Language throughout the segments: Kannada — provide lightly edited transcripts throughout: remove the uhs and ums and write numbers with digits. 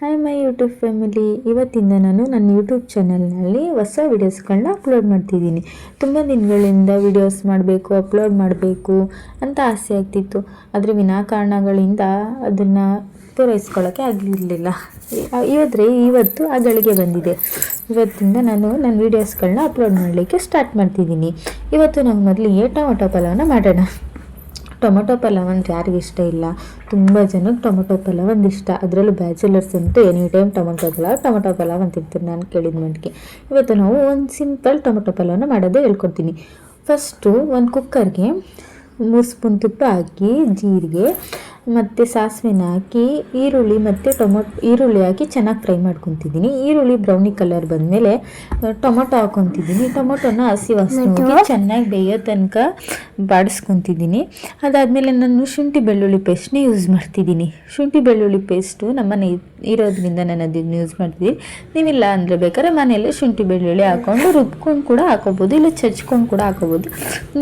ಹಾಯ್ ಮೈ ಯೂಟ್ಯೂಬ್ ಫ್ಯಾಮಿಲಿ, ಇವತ್ತಿಂದ ನಾನು ನನ್ನ ಯೂಟ್ಯೂಬ್ ಚಾನಲ್ನಲ್ಲಿ ಹೊಸ ವೀಡಿಯೋಸ್ಗಳನ್ನ ಅಪ್ಲೋಡ್ ಮಾಡ್ತಿದ್ದೀನಿ. ತುಂಬ ದಿನಗಳಿಂದ ವೀಡಿಯೋಸ್ ಮಾಡಬೇಕು, ಅಪ್ಲೋಡ್ ಮಾಡಬೇಕು ಅಂತ ಆಸೆ ಆಗ್ತಿತ್ತು. ಆದರೆ ವಿನಾಕಾರಣಗಳಿಂದ ಅದನ್ನು ಪೂರೈಸ್ಕೊಳ್ಳೋಕ್ಕೆ ಆಗಲಿರಲಿಲ್ಲ. ಇವತ್ತು ಆ ಗಳಿಗೆ ಬಂದಿದೆ. ಇವತ್ತಿಂದ ನಾನು ನನ್ನ ವೀಡಿಯೋಸ್ಗಳನ್ನ ಅಪ್ಲೋಡ್ ಮಾಡಲಿಕ್ಕೆ ಸ್ಟಾರ್ಟ್ ಮಾಡ್ತಿದ್ದೀನಿ. ಇವತ್ತು ನಾವು ಮೊದಲಿಗೆ ಟೊಮೊಟೊ ಪಲಾವನ್ನ ಮಾಡೋಣ. ಟೊಮೊಟೊ ಪಲಾವ್ ಅಂದರೆ ಯಾರಿಗೆ ಇಷ್ಟ ಇಲ್ಲ? ತುಂಬ ಜನಕ್ಕೆ ಟೊಮೊಟೊ ಪಲಾವ್ ಒಂದು ಇಷ್ಟ. ಅದರಲ್ಲೂ ಬ್ಯಾಚುಲರ್ಸ್ ಅಂತೂ ಎನಿ ಟೈಮ್ ಟೊಮೊಟೊ ಪಲಾವ್ ಅಂತಿರ್ತಾರೆ ನಾನು ಕೇಳಿದ ಮಟ್ಟಿಗೆ. ಇವತ್ತು ನಾವು ಒಂದು ಸಿಂಪಲ್ ಟೊಮೊಟೊ ಪಲಾವನ್ನ ಮಾಡೋದೇ ಹೇಳ್ಕೊಡ್ತೀನಿ. ಫಸ್ಟು ಒಂದು ಕುಕ್ಕರ್ಗೆ 3 ಸ್ಪೂನ್ ತುಪ್ಪ ಹಾಕಿ, ಜೀರಿಗೆ ಮತ್ತು ಸಾಸಿವೆನ ಹಾಕಿ, ಈರುಳ್ಳಿ ಮತ್ತು ಈರುಳ್ಳಿ ಹಾಕಿ ಚೆನ್ನಾಗಿ ಫ್ರೈ ಮಾಡ್ಕೊತಿದ್ದೀನಿ. ಈರುಳ್ಳಿ ಬ್ರೌನಿ ಕಲರ್ ಬಂದಮೇಲೆ ಟೊಮೊಟೊ ಹಾಕ್ಕೊತಿದ್ದೀನಿ. ಟೊಮೊಟೊನ ಹಸಿ ವಾಸನೆ ಚೆನ್ನಾಗಿ ಬೇಯೋ ತನಕ ಬಾಡಿಸ್ಕೊತಿದ್ದೀನಿ. ಅದಾದಮೇಲೆ ನಾನು ಶುಂಠಿ ಬೆಳ್ಳುಳ್ಳಿ ಪೇಸ್ಟ್ನ ಯೂಸ್ ಮಾಡ್ತಿದ್ದೀನಿ. ಶುಂಠಿ ಬೆಳ್ಳುಳ್ಳಿ ಪೇಸ್ಟು ನಮ್ಮನೆ ಇರೋದ್ರಿಂದ ನಾನು ಅದನ್ನು ಯೂಸ್ ಮಾಡ್ತಿದ್ದೀನಿ. ನೀವಿಲ್ಲ ಅಂದರೆ ಬೇಕಾದ್ರೆ ಮನೆಯಲ್ಲೇ ಶುಂಠಿ ಬೆಳ್ಳುಳ್ಳಿ ಹಾಕ್ಕೊಂಡು ರುಬ್ಕೊಂಡು ಕೂಡ ಹಾಕೋಬೋದು, ಇಲ್ಲ ಚಚ್ಕೊಂಡು ಕೂಡ ಹಾಕೋಬೋದು.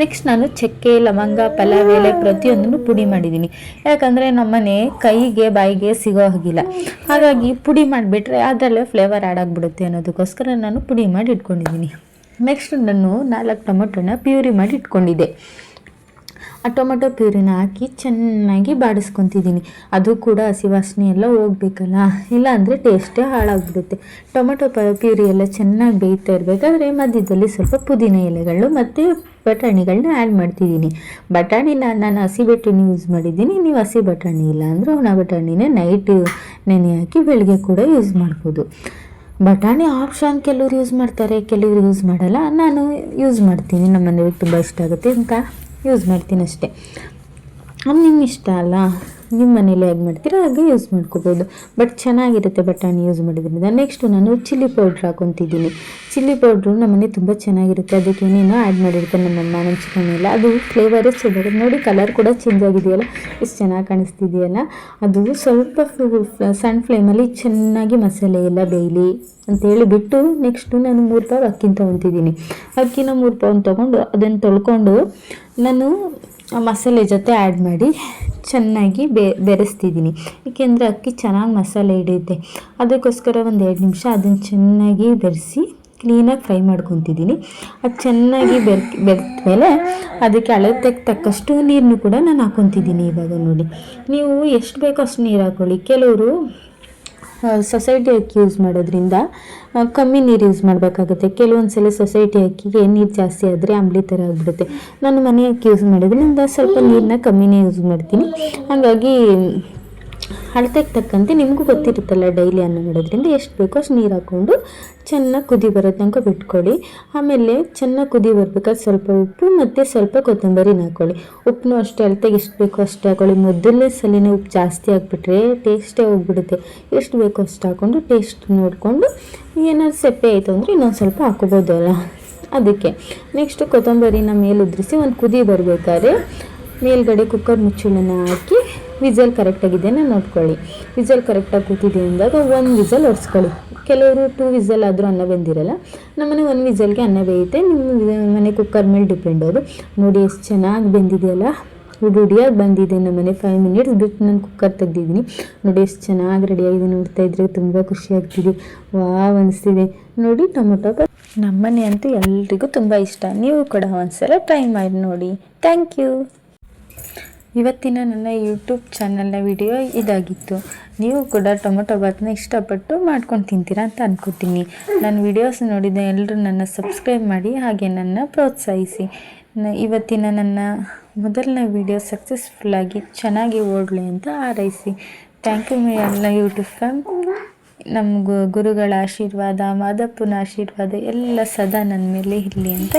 ನೆಕ್ಸ್ಟ್ ನಾನು ಚಕ್ಕೆ, ಲವಂಗ, ಪಲಾವ್ ಎಲೆ ಪ್ರತಿಯೊಂದನ್ನು ಪುಡಿ ಮಾಡಿದ್ದೀನಿ. ಯಾಕಂದರೆ ನಮ್ಮನೆ ಕೈಗೆ ಬಾಯಿಗೆ ಸಿಗೋ ಹಾಗಿಲ್ಲ, ಹಾಗಾಗಿ ಪುಡಿ ಮಾಡಿಬಿಟ್ರೆ ಅದರಲ್ಲೇ ಫ್ಲೇವರ್ ಆ್ಯಡ್ ಆಗಿಬಿಡುತ್ತೆ ಅನ್ನೋದಕ್ಕೋಸ್ಕರ ನಾನು ಪುಡಿ ಮಾಡಿ ಇಟ್ಕೊಂಡಿದ್ದೀನಿ. ನೆಕ್ಸ್ಟ್ ನಾನು 4 ಟೊಮೊಟೊನ ಪ್ಯೂರಿ ಮಾಡಿ ಇಟ್ಕೊಂಡಿದ್ದೆ. ಆ ಟೊಮೊಟೊ ಪ್ಯೂರಿನ ಹಾಕಿ ಚೆನ್ನಾಗಿ ಬಾಡಿಸ್ಕೊತಿದ್ದೀನಿ. ಅದು ಕೂಡ ಹಸಿ ವಾಸನೆ ಎಲ್ಲ ಹೋಗ್ಬೇಕಲ್ಲ, ಇಲ್ಲ ಅಂದರೆ ಟೇಸ್ಟೇ ಹಾಳಾಗ್ಬಿಡುತ್ತೆ. ಟೊಮೊಟೊ ಪ್ಯೂರಿ ಎಲ್ಲ ಚೆನ್ನಾಗಿ ಬೇಯ್ತಾ ಇರಬೇಕಾದ್ರೆ ಮಧ್ಯದಲ್ಲಿ ಸ್ವಲ್ಪ ಪುದೀನ ಎಲೆಗಳು ಮತ್ತು ಬಟಾಣಿಗಳನ್ನ ಆ್ಯಡ್ ಮಾಡ್ತಿದ್ದೀನಿ. ಬಟಾಣಿನ ನಾನು ಹಸಿ ಬಟಾಣಿ ಯೂಸ್ ಮಾಡಿದ್ದೀನಿ. ನೀವು ಹಸಿ ಬಟಾಣಿ ಇಲ್ಲ ಅಂದರೆ ಒಣ ಬಟಾಣಿನೇ ನೈಟ್ ನೆನೆ ಹಾಕಿ ಬೆಳಗ್ಗೆ ಕೂಡ ಯೂಸ್ ಮಾಡ್ಬೋದು. ಬಟಾಣಿ ಆಪ್ಷನ್, ಕೆಲವ್ರು ಯೂಸ್ ಮಾಡ್ತಾರೆ, ಕೆಲವ್ರು ಯೂಸ್ ಮಾಡಲ್ಲ. ನಾನು ಯೂಸ್ ಮಾಡ್ತೀನಿ, ನಮ್ಮ ಮನೆಯವ್ರಿಗೆ ತುಂಬ ಇಷ್ಟ ಆಗುತ್ತೆ ಅಂತ ಯೂಸ್ ಮಾಡ್ತೀನಿ ಅಷ್ಟೇ. ಅದು ನಿಮ್ಮ ಇಷ್ಟ ಅಲ್ಲ, ನಿಮ್ಮ ಮನೇಲಿ ಹೇಗೆ ಮಾಡ್ತೀರೋ ಹಾಗೆ ಯೂಸ್ ಮಾಡ್ಕೋಬೋದು. ಬಟ್ ಚೆನ್ನಾಗಿರುತ್ತೆ ಬಟಾಣಿ ಯೂಸ್ ಮಾಡಿದ್ರಿಂದ. ನೆಕ್ಸ್ಟು ನಾನು ಚಿಲ್ಲಿ ಪೌಡ್ರ್ ಹಾಕೊತಿದ್ದೀನಿ. ಚಿಲ್ಲಿ ಪೌಡ್ರು ನಮ್ಮನೆ ತುಂಬ ಚೆನ್ನಾಗಿರುತ್ತೆ. ಅದಕ್ಕೆ ಏನೇನೋ ಆ್ಯಡ್ ಮಾಡಿರ್ತಾರೆ ನಮ್ಮಮ್ಮ, ನಮ್ಮ ಚಿಕನ್ ಎಲ್ಲ. ಅದು ಫ್ಲೇವರೇ ಚೆನ್ನಾಗಿದೆ. ನೋಡಿ, ಕಲರ್ ಕೂಡ ಚೇಂಜ್ ಆಗಿದೆಯಲ್ಲ, ಎಷ್ಟು ಚೆನ್ನಾಗಿ ಕಾಣಿಸ್ತಿದೆಯಲ್ಲ. ಅದು ಸ್ವಲ್ಪ ಸಣ್ಣ ಫ್ಲೇಮಲ್ಲಿ ಚೆನ್ನಾಗಿ ಮಸಾಲೆ ಎಲ್ಲ ಬೇಯಲಿ ಅಂತೇಳಿ ಬಿಟ್ಟು, ನೆಕ್ಸ್ಟು ನಾನು 3 ಪಾವ್ ಅಕ್ಕಿನ ತೊಗೊತಿದ್ದೀನಿ. ಅಕ್ಕಿನ 3 ಪಾವ್ ತೊಗೊಂಡು ಅದನ್ನು ತೊಳ್ಕೊಂಡು ನಾನು ಮಸಾಲೆ ಜೊತೆ ಆ್ಯಡ್ ಮಾಡಿ ಚೆನ್ನಾಗಿ ಬೆರೆಸ್ತಿದ್ದೀನಿ. ಏಕೆಂದರೆ ಅಕ್ಕಿ ಚೆನ್ನಾಗಿ ಮಸಾಲೆ ಹಿಡಿಯುತ್ತೆ. ಅದಕ್ಕೋಸ್ಕರ ಒಂದು 2 ನಿಮಿಷ ಅದನ್ನು ಚೆನ್ನಾಗಿ ಬೆರೆಸಿ ಕ್ಲೀನಾಗಿ ಫ್ರೈ ಮಾಡ್ಕೊತಿದ್ದೀನಿ. ಅದು ಚೆನ್ನಾಗಿ ಬೆರೆದ್ಮೇಲೆ ಅದಕ್ಕೆ ಅಳತೆಗೆ ತಕ್ಕಷ್ಟು ನೀರನ್ನು ಕೂಡ ನಾನು ಹಾಕ್ಕೊತಿದ್ದೀನಿ. ಇವಾಗ ನೋಡಿ, ನೀವು ಎಷ್ಟು ಬೇಕೋ ಅಷ್ಟು ನೀರು ಹಾಕ್ಕೊಳ್ಳಿ. ಕೆಲವರು ಸೊಸೈಟಿ ಅಕ್ಕಿ ಯೂಸ್ ಮಾಡೋದ್ರಿಂದ ಕಮ್ಮಿ ನೀರು ಯೂಸ್ ಮಾಡಬೇಕಾಗುತ್ತೆ. ಕೆಲವೊಂದು ಸಲ ಸೊಸೈಟಿ ಅಕ್ಕಿಗೆ ನೀರು ಜಾಸ್ತಿ ಆದರೆ ಅಂಬ್ಲಿ ಥರ ಆಗಿಬಿಡುತ್ತೆ. ನಾನು ಮನೆ ಅಕ್ಕಿ ಯೂಸ್ ಮಾಡೋದ್ರಿಂದ ಸ್ವಲ್ಪ ನೀರನ್ನ ಕಮ್ಮಿನೇ ಯೂಸ್ ಮಾಡ್ತೀನಿ. ಹಾಗಾಗಿ ಅಳತೆಗೆ ತಕ್ಕಂತೆ ನಿಮಗೂ ಗೊತ್ತಿರುತ್ತಲ್ಲ, ಡೈಲಿ ಅನ್ನ ಮಾಡೋದ್ರಿಂದ ಎಷ್ಟು ಬೇಕೋ ಅಷ್ಟು ನೀರು ಹಾಕ್ಕೊಂಡು ಚೆನ್ನಾಗಿ ಕುದಿ ಬರೋ ತನಕ ಬಿಟ್ಕೊಳ್ಳಿ. ಆಮೇಲೆ ಚೆನ್ನಾಗಿ ಕುದಿ ಬರ್ಬೇಕಾದ್ರೆ ಸ್ವಲ್ಪ ಉಪ್ಪು ಮತ್ತು ಸ್ವಲ್ಪ ಕೊತ್ತಂಬರಿನ ಹಾಕ್ಕೊಳ್ಳಿ. ಉಪ್ಪನ್ನು ಅಷ್ಟೇ ಅಳತೆಗೆ ಎಷ್ಟು ಬೇಕೋ ಅಷ್ಟು ಹಾಕ್ಕೊಳ್ಳಿ. ಮೊದಲನೇ ಸಲಿನೇ ಉಪ್ಪು ಜಾಸ್ತಿ ಹಾಕ್ಬಿಟ್ರೆ ಟೇಸ್ಟೇ ಹೋಗ್ಬಿಡುತ್ತೆ. ಎಷ್ಟು ಬೇಕೋ ಅಷ್ಟು ಹಾಕ್ಕೊಂಡು ಟೇಸ್ಟ್ ನೋಡಿಕೊಂಡು ಏನಾದ್ರು ಸಪ್ಪೆ ಆಯಿತು ಅಂದರೆ ಇನ್ನೊಂದು ಸ್ವಲ್ಪ ಹಾಕ್ಕೋಬೋದು ಅಲ್ಲ, ಅದಕ್ಕೆ. ನೆಕ್ಸ್ಟು ಕೊತ್ತಂಬರಿನ ಮೇಲೆ ಉದುರಿಸಿ ಒಂದು ಕುದಿ ಬರಬೇಕಾದ್ರೆ ಮೇಲ್ಗಡೆ ಕುಕ್ಕರ್ ಮುಚ್ಚಳನ ಹಾಕಿ ವಿಸಲ್ ಕರೆಕ್ಟಾಗಿದ್ದೇನೆ ನೋಡ್ಕೊಳ್ಳಿ. ವಿಸಲ್ ಕರೆಕ್ಟಾಗಿ ಕೂತಿದೆ ಅಂದಾಗ 1 ವಿಸಲ್ ಹೊಡ್ಸ್ಕೊಳ್ಳಿ. ಕೆಲವರು 2 ವಿಸಲ್ ಆದರೂ ಅನ್ನ ಬೆಂದಿರಲ್ಲ. ನಮ್ಮನೆ 1 ವಿಸಲ್ಗೆ ಅನ್ನ ಬೇಯುತ್ತೆ. ನಿಮ್ಮ ಮನೆ ಕುಕ್ಕರ್ ಮೇಲೆ ಡಿಪೆಂಡ್ ಅದು. ನೋಡಿ ಎಷ್ಟು ಚೆನ್ನಾಗಿ ಬೆಂದಿದೆಯಲ್ಲ, ಹುಡಿಯಾಗಿ ಬಂದಿದೆ. ನಮ್ಮನೆ 5 ಮಿನಿಟ್ಸ್ ಬಿಟ್ಟು ನಾನು ಕುಕ್ಕರ್ ತೆಗ್ದಿದ್ದೀನಿ. ನೋಡಿ ಎಷ್ಟು ಚೆನ್ನಾಗಿ ರೆಡಿಯಾಗಿದೆ. ನೋಡ್ತಾ ಇದ್ರೆ ತುಂಬ ಖುಷಿ ಆಗ್ತಿದೆ, ವಾವ್ ಅನಿಸ್ತಿದೆ. ನೋಡಿ, ಟೊಮೊಟೊ ನಮ್ಮನೆ ಅಂತೂ ಎಲ್ರಿಗೂ ತುಂಬ ಇಷ್ಟ. ನೀವು ಕೂಡ ಒಂದ್ಸಲ ಟ್ರೈ ಮಾಡಿ ನೋಡಿ. Thank you. ಇವತ್ತಿನ ನನ್ನ ಯೂಟ್ಯೂಬ್ ಚಾನಲ್ನ ವಿಡಿಯೋ ಇದಾಗಿತ್ತು. ನೀವು ಕೂಡ ಟೊಮೊಟೊ ಬಾತನ್ನ ಇಷ್ಟಪಟ್ಟು ಮಾಡ್ಕೊಂಡು ತಿಂತೀರಾ ಅಂತ ಅಂದ್ಕೋತೀನಿ. ನನ್ನ ವಿಡಿಯೋಸ್ ನೋಡಿದ ಎಲ್ಲರೂ ನನ್ನ ಸಬ್ಸ್ಕ್ರೈಬ್ ಮಾಡಿ, ಹಾಗೆ ನನ್ನ ಪ್ರೋತ್ಸಾಹಿಸಿ. ಇವತ್ತಿನ ನನ್ನ ಮೊದಲನೇ ವಿಡಿಯೋ ಸಕ್ಸಸ್ಫುಲ್ಲಾಗಿ ಚೆನ್ನಾಗಿ ಓಡಲಿ ಅಂತ ಹಾರೈಸಿ. ಥ್ಯಾಂಕ್ ಯು ಎಲ್ಲ ಯೂಟ್ಯೂಬ್ ಫ್ಯಾಮ್. ನಮ್ಮ ಗುರುಗಳ ಆಶೀರ್ವಾದ, ಮಾದಪ್ಪನ ಆಶೀರ್ವಾದ ಎಲ್ಲ ಸದಾ ನನ್ನ ಮೇಲೆ ಇರಲಿ ಅಂತ